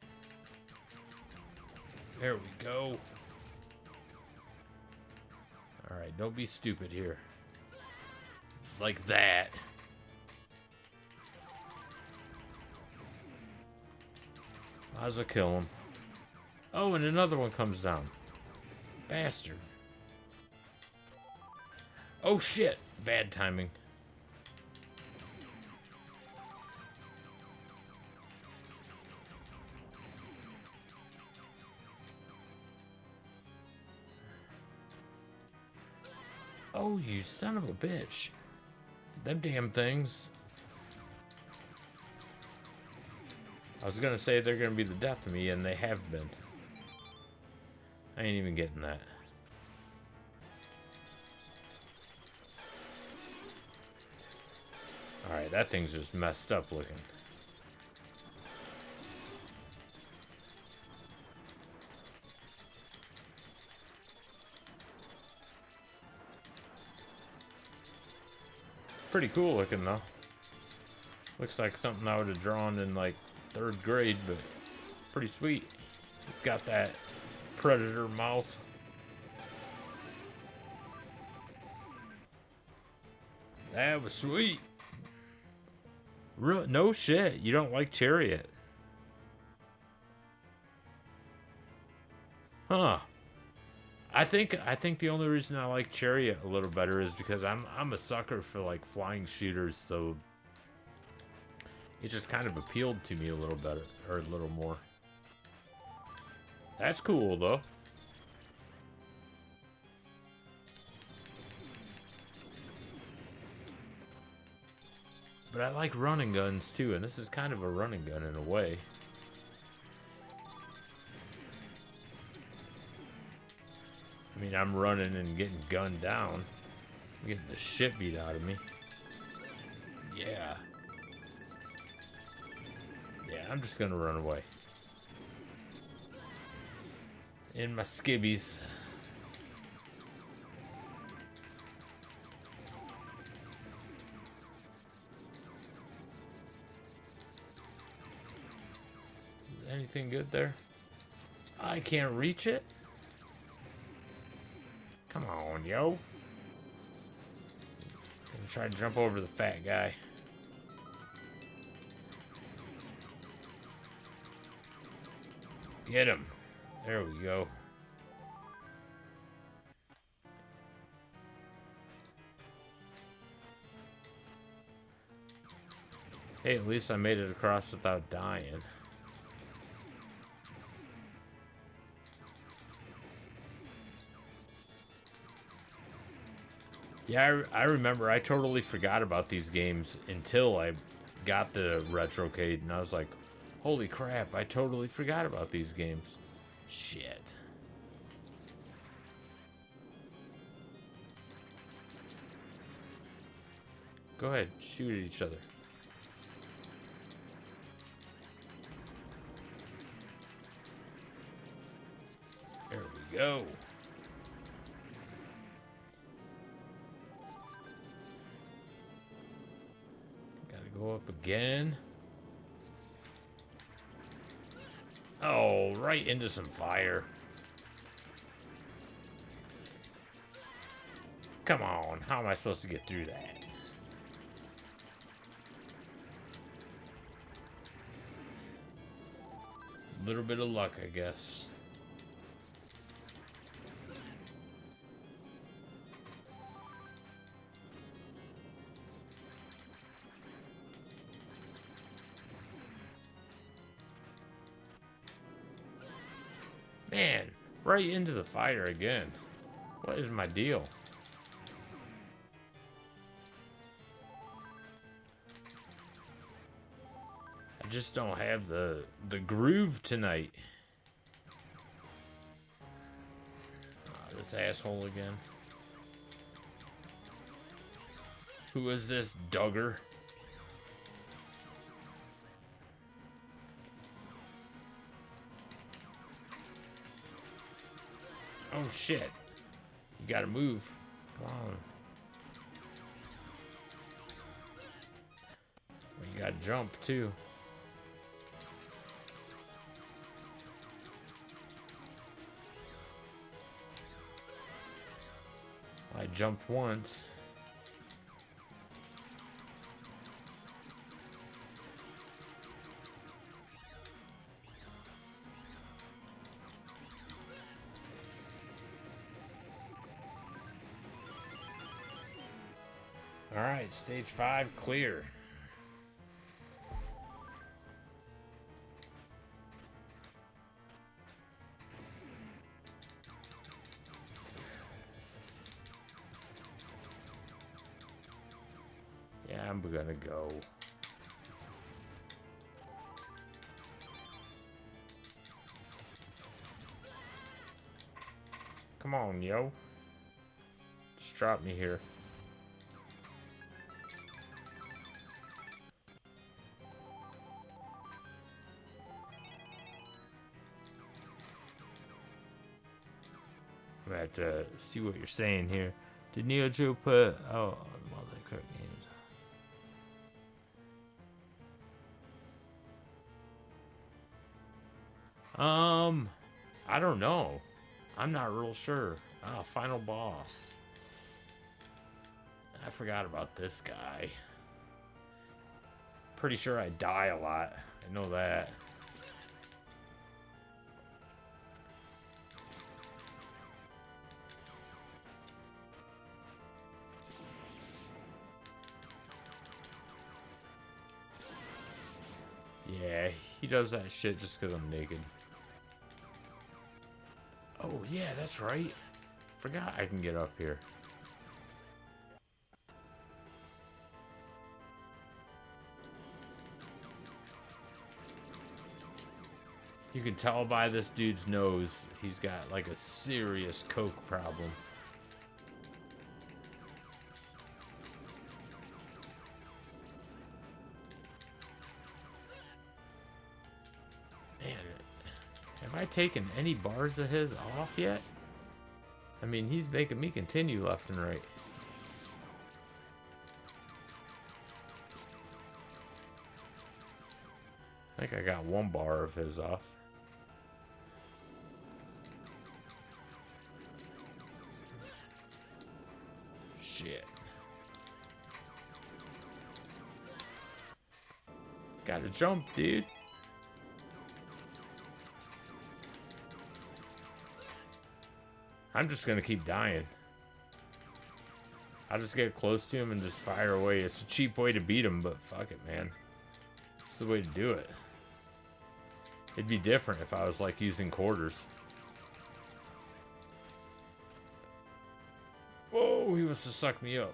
There we go. Alright, don't be stupid here. Like that. Might as well kill him. Oh, and another one comes down. Bastard. Oh shit. Bad timing. Oh, you son of a bitch. Them damn things. I was gonna say they're gonna be the death of me, and they have been. I ain't even getting that. Alright, that thing's just messed up looking. Pretty cool looking though. Looks like something I would have drawn in like 3rd grade, but pretty sweet. It's got that predator mouth. That was sweet. No shit, you don't like Chariot. Huh. I think the only reason I like Chariot a little better is because I'm a sucker for like flying shooters, so it just kind of appealed to me a little better, or a little more. That's cool though. But I like running guns too, and this is kind of a running gun in a way. I mean, I'm running and getting gunned down. I'm getting the shit beat out of me. Yeah. Yeah, I'm just gonna run away. In my skibbies. Anything good there? I can't reach it. Come on, yo. Gonna try to jump over the fat guy. Get him. There we go. Hey, at least I made it across without dying. Yeah, I remember I totally forgot about these games until I got the retrocade, and I was like, holy crap, I totally forgot about these games. Shit. Go ahead, shoot at each other. There we go. Go up again. Oh, right into some fire. Come on, how am I supposed to get through that? A little bit of luck, I guess. Man, Right into the fire again. What is my deal? I just don't have the groove tonight. This asshole again. Who is this Duggar? Oh shit. You gotta move. Come on. Well, you gotta jump too. I jumped once. Alright, stage 5 clear. Yeah, I'm gonna go. Come on, yo. Just drop me here. I'm gonna have to see what you're saying here. Did Neo Geo put... Oh, well, they correct games. I don't know. I'm not real sure. Ah, final boss. I forgot about this guy. Pretty sure I die a lot. I know that. Yeah, he does that shit just because I'm naked. Oh, yeah, that's right. Forgot I can get up here. You can tell by this dude's nose, he's got like a serious coke problem. Man, have I taken any bars of his off yet? I mean, he's making me continue left and right. I think I got one bar of his off. Shit. Gotta jump, dude. I'm just gonna keep dying. I'll just get close to him and just fire away. It's a cheap way to beat him, but fuck it, man. It's the way to do it. It'd be different if I was like using quarters. Whoa, he wants to suck me up.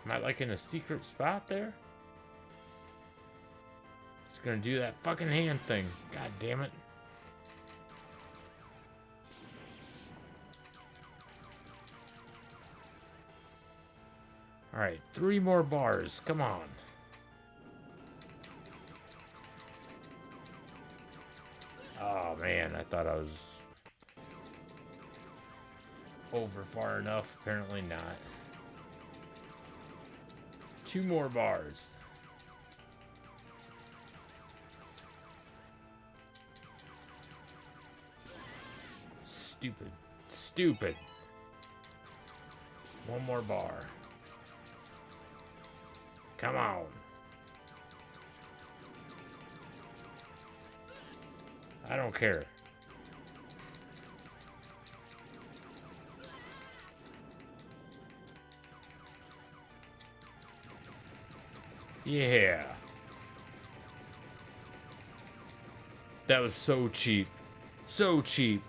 Am I like in a secret spot there? It's gonna do that fucking hand thing. God damn it. Alright, 3 more bars. Come on. Oh man, I thought I was over far enough. Apparently not. 2 more bars. Stupid. Stupid. 1 more bar. Come on. I don't care. Yeah. That was so cheap. So cheap.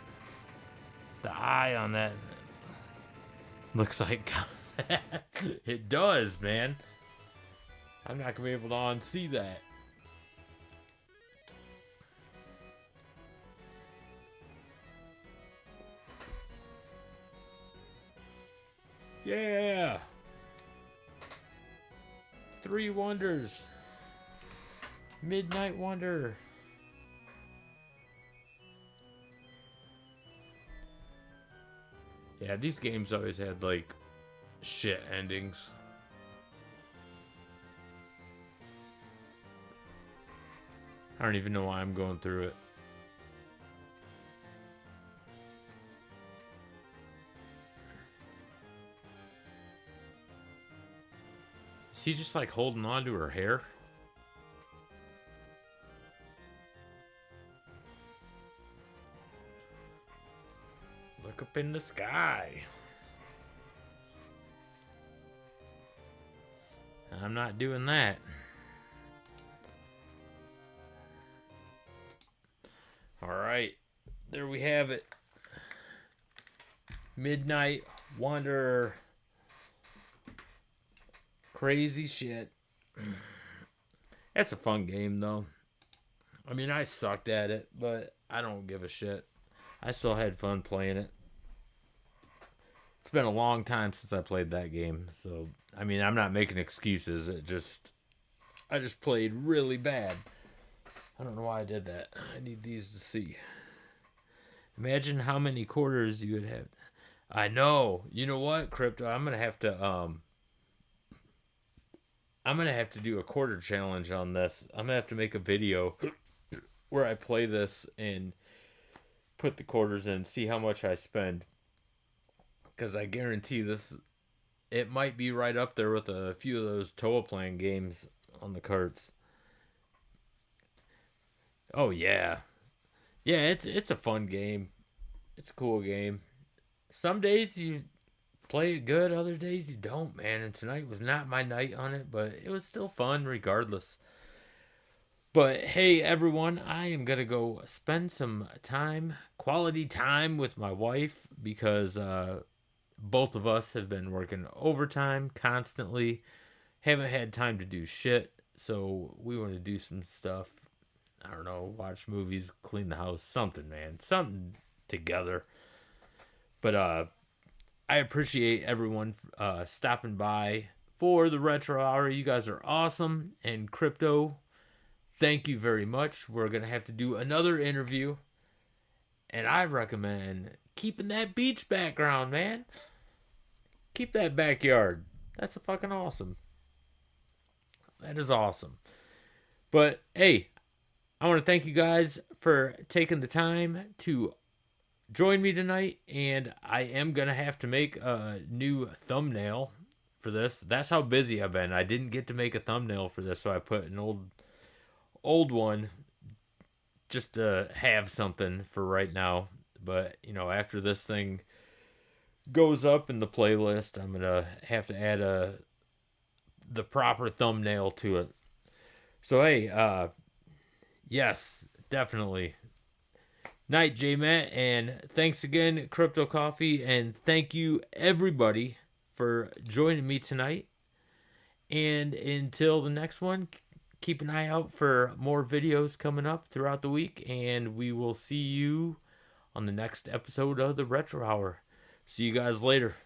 The eye on that looks like it does, man. I'm not gonna be able to unsee that. Yeah. Three Wonders. Midnight Wonder. Yeah, these games always had like shit endings. I don't even know why I'm going through it. Is he just like holding on to her hair? Look up in the sky. I'm not doing that. All right. There we have it. Midnight Wonder. Crazy shit. That's a fun game, though. I mean, I sucked at it, but I don't give a shit. I still had fun playing it. It's been a long time since I played that game, so I mean, I'm not making excuses. I just played really bad. I don't know why I did that. I need these to see. Imagine how many quarters you would have. I know. You know what, Crypto? I'm gonna have to do a quarter challenge on this. I'm gonna have to make a video where I play this and put the quarters in, see how much I spend. Because I guarantee this, it might be right up there with a few of those Toa playing games on the carts. Oh yeah, yeah. It's a fun game. It's a cool game. Some days you play it good, other days you don't, man. And tonight was not my night on it, but it was still fun regardless. But hey, everyone, I am going to go spend some time, quality time with my wife because both of us have been working overtime constantly. Haven't had time to do shit. So we want to do some stuff. I don't know, watch movies, clean the house, something, man. Something together. But I appreciate everyone stopping by for the Retro Hour. You guys are awesome. And Crypto, thank you very much. We're going to have to do another interview. And I recommend keeping that beach background, man. Keep that backyard. That's a fucking awesome. That is awesome. But hey, I want to thank you guys for taking the time to join me tonight. And I am going to have to make a new thumbnail for this. That's how busy I've been. I didn't get to make a thumbnail for this, so I put an old one just to have something for right now. But, you know, after this thing goes up in the playlist, I'm going to have to add the proper thumbnail to it. So, hey, yes, definitely. Night, J Matt, and thanks again, Crypto Coffee, and thank you, everybody, for joining me tonight. And until the next one, keep an eye out for more videos coming up throughout the week, and we will see you on the next episode of the Retro Hour. See you guys later.